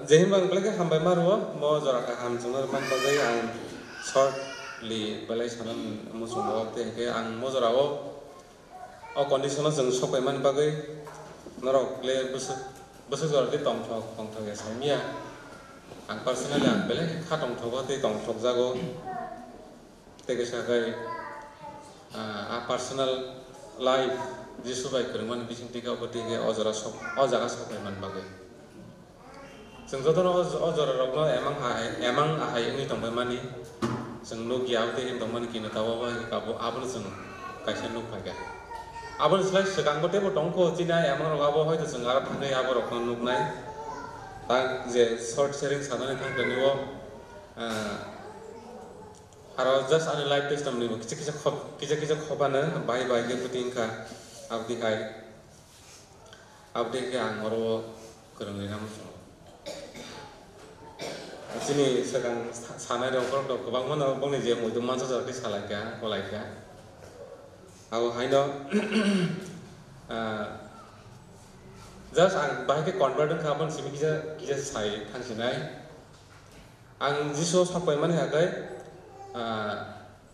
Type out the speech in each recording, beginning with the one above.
Jehim bang belakang hambai maruo mo jora ka ham jungor man bagai ang shortly belai sanan musung mo te ke ang mo jora o condition jeng sokai man bagai norok le bus jora te tong thok ya samia ang personal ang belai kha tong thok te tong thok jago te ke sagai a personal life jisu bai kerman bising tika obati ke o jora sok o jaga sokai man bagai जों जतन अजर रगनो एमां आहाय नि तंबाय मानि जों नो गियावते इन तंबानि किनो तावा काबो आबन जों कायसा नो फागा आबन स्लाय सगांगते बो टंको चिना एमां रगाबो हयतो जों आरो थांगै आबो रखनो नुनाय ता जे शॉर्ट शेयरिंग सानानै थांदनिवो आरो जस्ट आनि लाइफ टेस्टमनि किसे खबानो बाय के पुटिंका आबदि के आं मरो गोरोंलै नाम Sini sekarang sana ada orang dok, bang mana bang ni je muda masa jadi salah kah, kolai kah? Aku hanya, just ang bahaya converter kapan sih kita saya tang sinai, ang jiso sampai mana agai,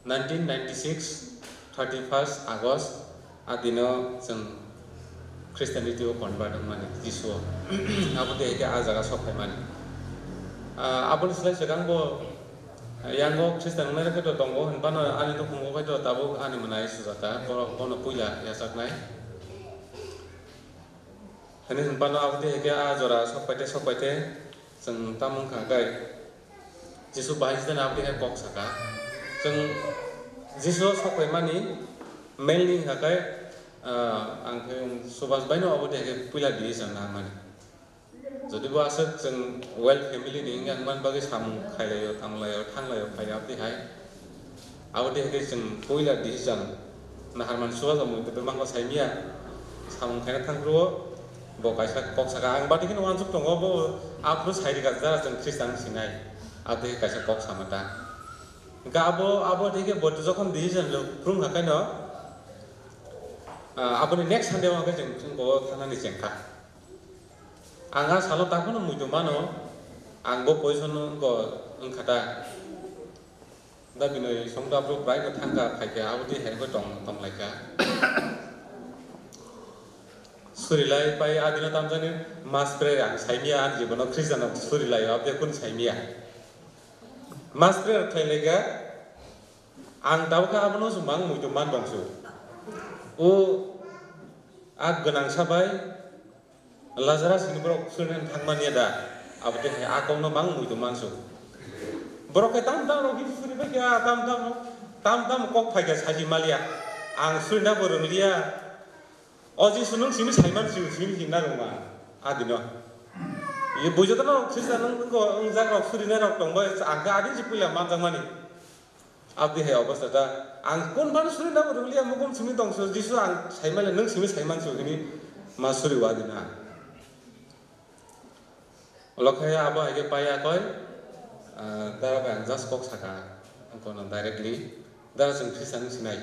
1996 31st August adino seng Christianity converter mana jiso, aku deh ke azaga sampai mana. Abon selai sekarang bo yang go Kristen mana kita tunggu, henpana ane tu kumgo kita tahu ane mana Yesusata, kono puya ya saknai. Hene henpana aku deh kia jora sopete seng tamung kagai. Yesus bahas dan aku deh kok saka. Seng Yesus sopai mani mainly kagai angke subas baino aku deh puya di sana mani. Jadi bahasa jeng well family ni yang man bagi sam khayo tanglayo kaya abdi hai awde ke jeng poila di jang nah harman suwa samu te bang ko saimia sam kaya tangro bo kaisa kok saka ang bati kin wansuk tong bo apro sairi gazara jeng kristan sinai abde kaisa kok samata ga abo deke bo jokhon di jang lo prum hakai no abone next sunday wa ke jeng ko thanani jengka Angga salah tahu nu muncul mana, anggo poison ko engkata, dah bina songda bro baik ke tangga kaya awal di hari ko tong leka. Surilai pai adina tamjani mas pre ang saimia an jibono Kristen of surilai abde kun saimia. Mas pre thai lega, ang tahu ka abono sumbang muncul man bangsu. Ag ganang sabai. Lazarus ini bro sunan thangmania da abde he akong no mang muitu mansu bro ke tam rogi suri ba kya tam kok phaiga saji malia ang surna borong lia oji sunung simi saiman simi hinna roma adino ye bojo no kristian ko unjang rok suri na rok tongba angka adin sipula manjang mani abde he obasta da ang kon ban surna borong lia mukom simi tongso jisu ang saimale nang simi saiman su ini masuri wadina Lokaya abo hage paya koi, dara bang just kok saka, kono directly, dara sing Kristen sinai,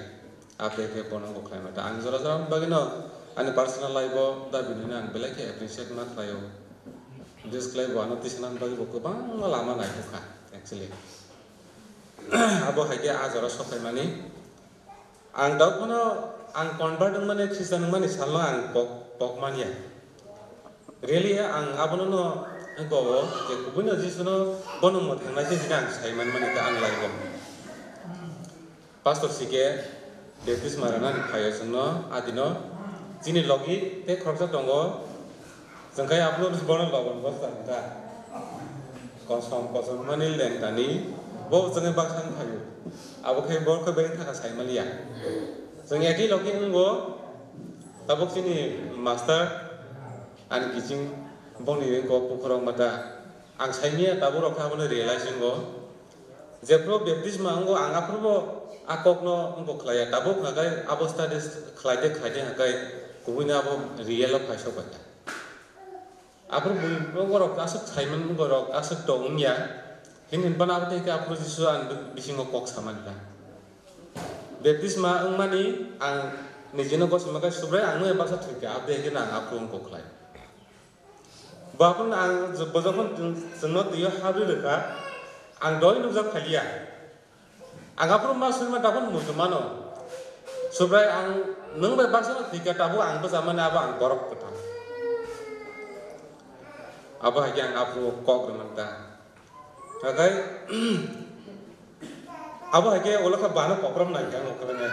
ape ke pono ko klima. Ta ang zora bagino, ane personal life bo, da binina ang belai ke appreciate mat layo. This klay bo ano tisinan bagi bo bang lama nai buka, actually. Abo hage azora sokai mani, ang daw kono ang convert mani Kristen mani salo ang pok mania. Really ang abono no Gowo, je kubuna jisuno bono mo thangna je hinang saiman mani ta anlai gom. Pastor sike Baptist marana ni khayo sunno adino jini logi te khorsa tongo jangkai upload bono logon basta ta. Kosom mani len tani bo jangai baksan khayo. Abo khai bor ko beng thaka saimalia. Jang eki logi ngo tabok sini master an kitchen Boni ko pukurang mata ang saimia tabur okha bone realizing go jepro baptism ango anga probo akokno ngo khlaya tabuk nagai abosta des khlaide hagai kubuna abo real of phaiso bata apro bui gorok asuk saiman gorok asuk tongnya hin bana abte ke apro jisu an bisingo kok samanla baptism ang mani ang nijino ko semaga subre angno e basa thika abde ke na apro ngo khlaya Bahkan ang bojokon jengno tiyo habri reka ang doi nujak khalia ang apro masuma tapon mujumano subrai ang nung bai baksana tika tabu ang bezamana aba ang borok kata aba hagi ang apro kok remanta kagai aba hagi olokha bana kokrom nai kang okalane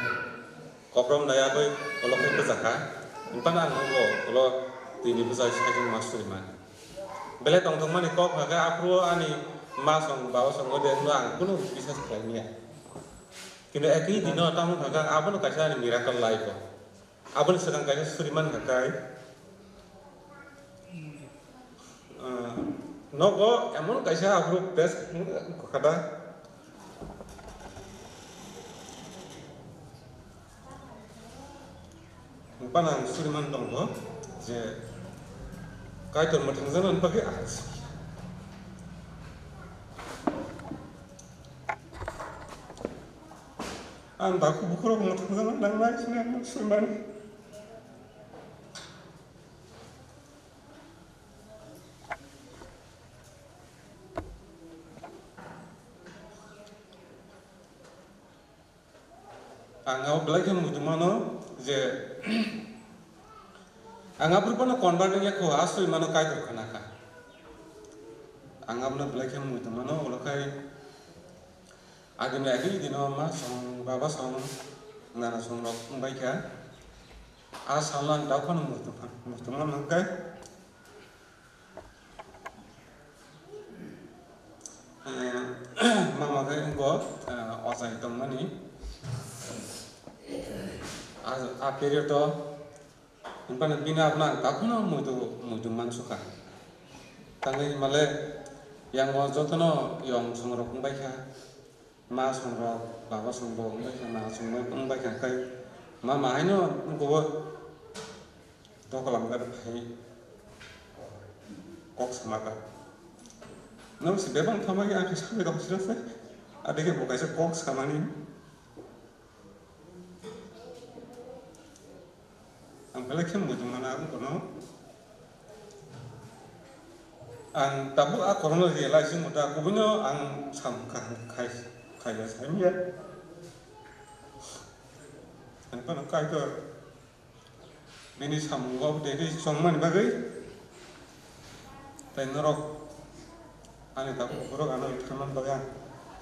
kokrom nai abai olokha bezaka impana ang olo tini bezai saking masuriman Bela tong mani kok haga apro ani masong bawa song ode no ang kuno bisa sekalinya. Kino eki dino tamu haga abon kaisa ni miracle life. Abon sedang kaisa suriman hagai. Nogo emon kaisa apro best kada. Panang suriman tonggo je Kaitor matangzanan pakai aras. Anda aku bukan matangzanan dan lain sebagainya suriman. Angau belai kan mutu mana je Angap rupanya konverting ya ko asu mana kai terkena ka. Angap na black yang mutu mana ulah kai. Agam lagi di nama song baba song nana song rok baik ya. Asalan dapat mutu mana kai. Mama kai engkau osai temani. A period tu Impana bina apna kakuna mudu mansuka. Tangai male yang wajotono yang songrok baikha, ma songrok baba songrok baikha, ma songrok baikha kai, ma mahino ngko tokolam kan kai kok samaka. Namun si bebang kamari angke sampai dok sirase, adike bukai se kok samani. Ang pelaknya muncul mana aku kono, ang tabu aku kono dia lagi muda aku punya ang samkan kaya saya ya, ang kono kaya tu, ini samgau dari cuma ni bagai, tapi norok, ane tabu norok ane teman bagai,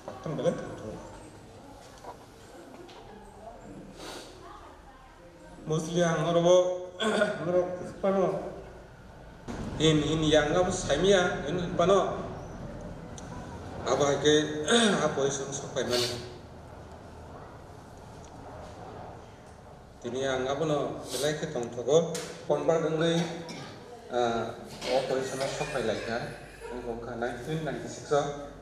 kan belet tu. Mostly ang orobo pano in yang ngap saimia in pano aba ke apo isung sopai man tini ang ngap no belai ke tong thogo konbar dengai apo isung sopai laika ngong ka 1996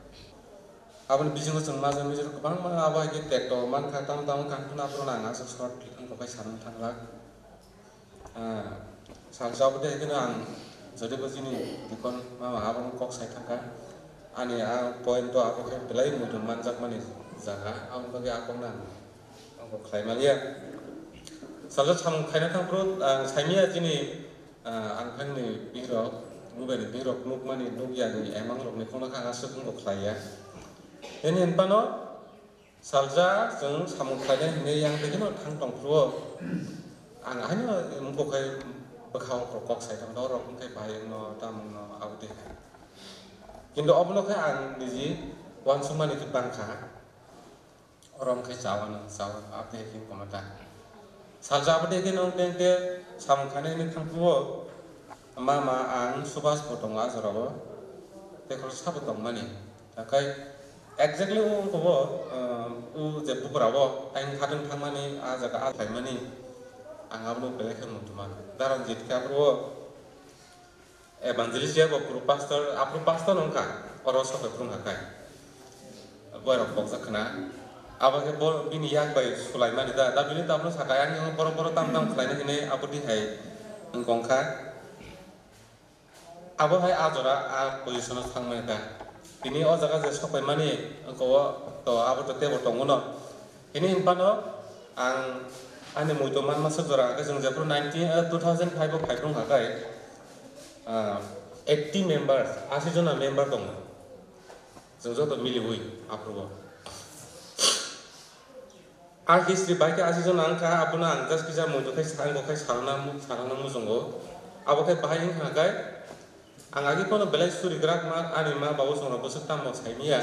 Abang bising usung mazan bising kebang mana abah ke tektor man katam kan puna puna ngas short angko kai sarang thanglak salsa bade ke nang jadi begini bukan mama abang kok sai thangka ani point to aku ke belai mudu manjak mani jaga abang bagi aku nang angko khai malia salsa sam khaina thang pro saimia jini angkhang ni biro mubeni biro nuk mani nuk ya ni emang rok ni khona kha asuk ngko khai ya Ini pano salja jeng samukanya ini yang begini tang tong pro, hanya mungkin kayak bekau prokok saya tang dorong mungkin bayang no tam no audi. Kindo obno kayak ang biji wan suman itu bangka, orang kayak cawan abdi kim komata. Salja abdi kini nongteng te samukanya ini tang pro, mama ang subas potong azoro, tekor sabut tong mani, kayak Exactly ko je bukurabo ain khaden thangmani a jaga a thaimani angabno belekhe mutuman daran jitka pro evangelist ya pro pastor nongka oroso ko prung hakai boiro boksa khana abage bor bini yak bai sulaiman da bini tamno sakayan yang poro tam khlaina hine apudi hai ngkongkha abo hai ajora a position thangmani da ini oh jaga je sopai mani ko to abo to tebo tongono ini impano ang ane muito man masuk jora ke jeng japro 2005 5 hakai 80 members 80 jona member dong जों जत मिलिबुइ आप्रुबो आ history bike 80 जन आंखा आपुना आं जास्ट किजा मदुखाय सांगोखाय साराना मुजंगो आबोखाय बाहाय हागाय आं आगि कोन बेलाय सुरिग्राक मा आनि मा बाबो संना बसु तामो साइनिया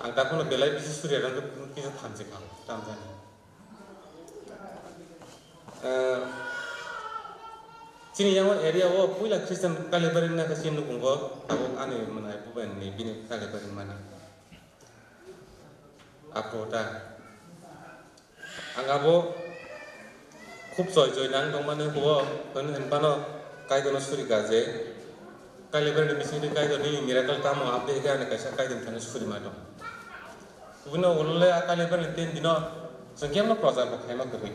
आं दा कोन बेलाय बिसि सुरियादां किजा थानसे खां तामजानि Sini yang area wo puila Kristen kaliberin na kasi nukunggo ako ano mana buban ni bini kaliberin mana aproda ang abo খুব জয় নাং দং মানে ho kon henpano kaidono suri gaje kaliberin bisini kaidoni miracle tamo abe ga ne kaisa kaidon thane suri ma dong ubino ulle kaliberin tin dino sengkem no proza ko khaima koi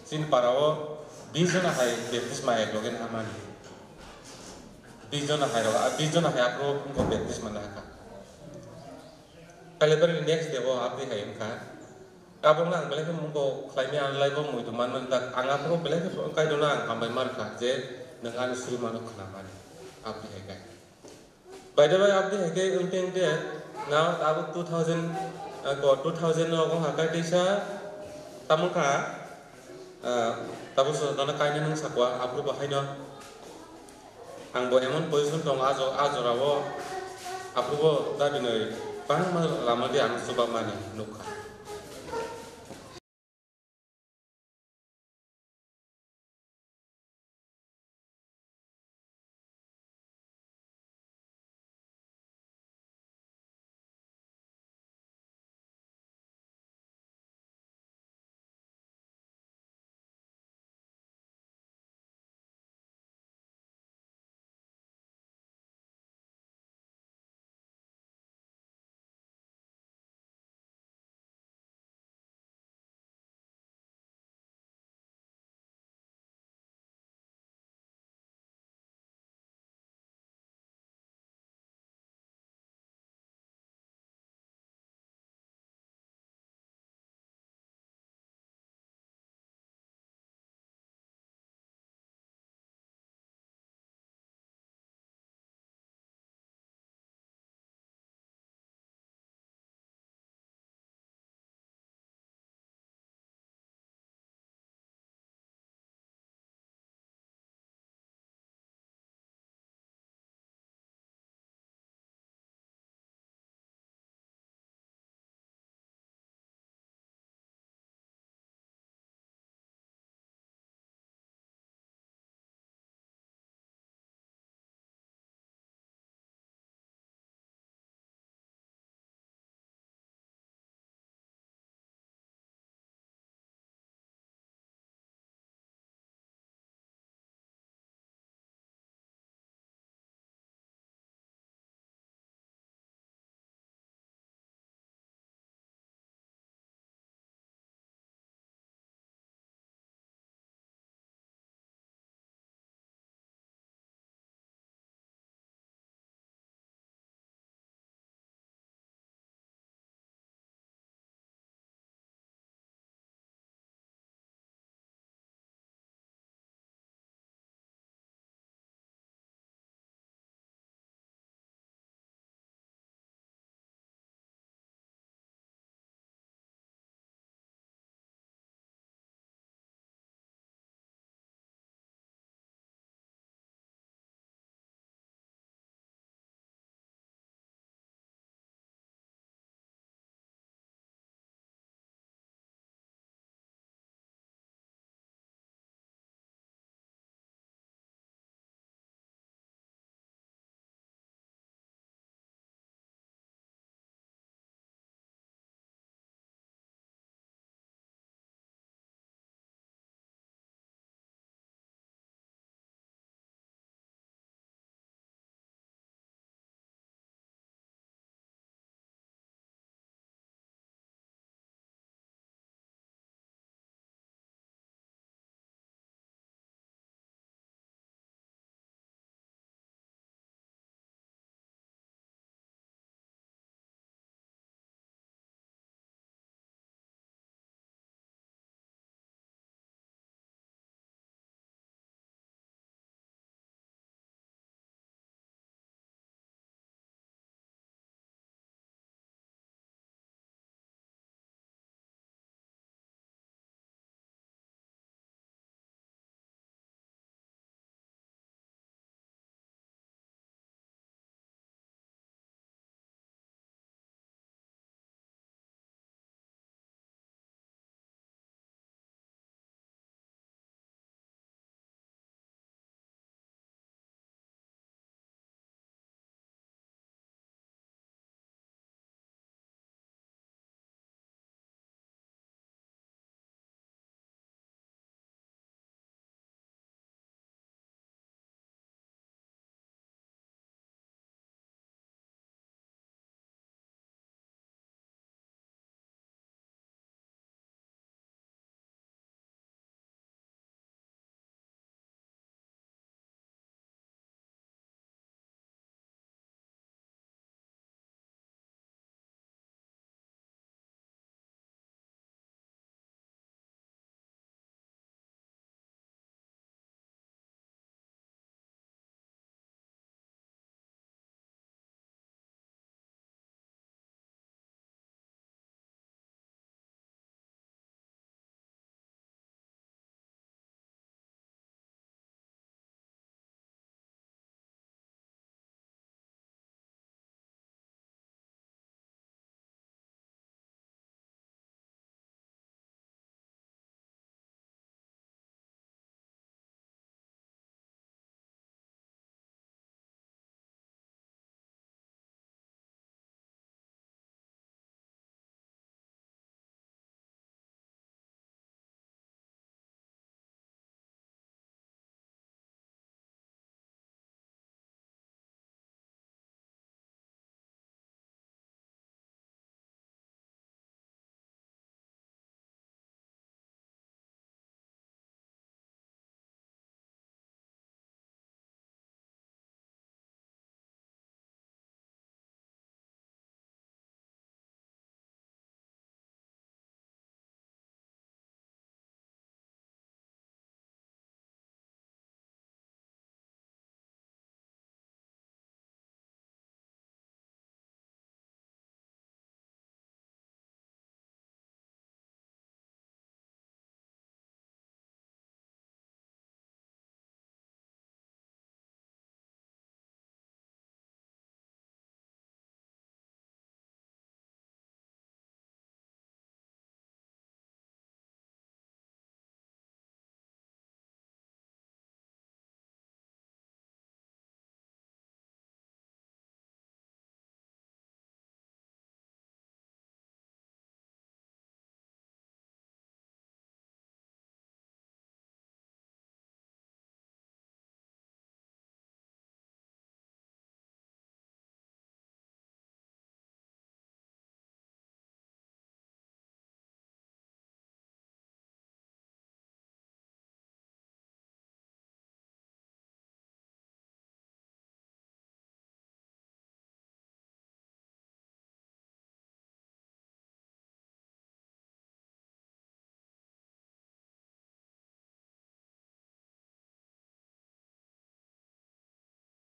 sin parao 20 जना है बेप्टिस माय लोगन आमानी 20 जना है 20 जना है आपरो को बेप्टिस मना का कलेबर नेक्स्ट देवो आपने है इनका अब ना बेले के मुंगो क्लाइमे अनलाइ बो मुइ तो मान दा आंगा प्रो बेले के काइ दोना आं हामबाय मार का जे नंगानि सुरि मानो खना माने आपने है गाय बाय द वे आपने है के उनटें दे नाउ अब 2000 नो हा का दैसा तामुका tapos nana kaina nang sakwa apro bahay no ang bo emon position tong ajo rawo apro bo da binoi pang ma lama di ang suba mani nukha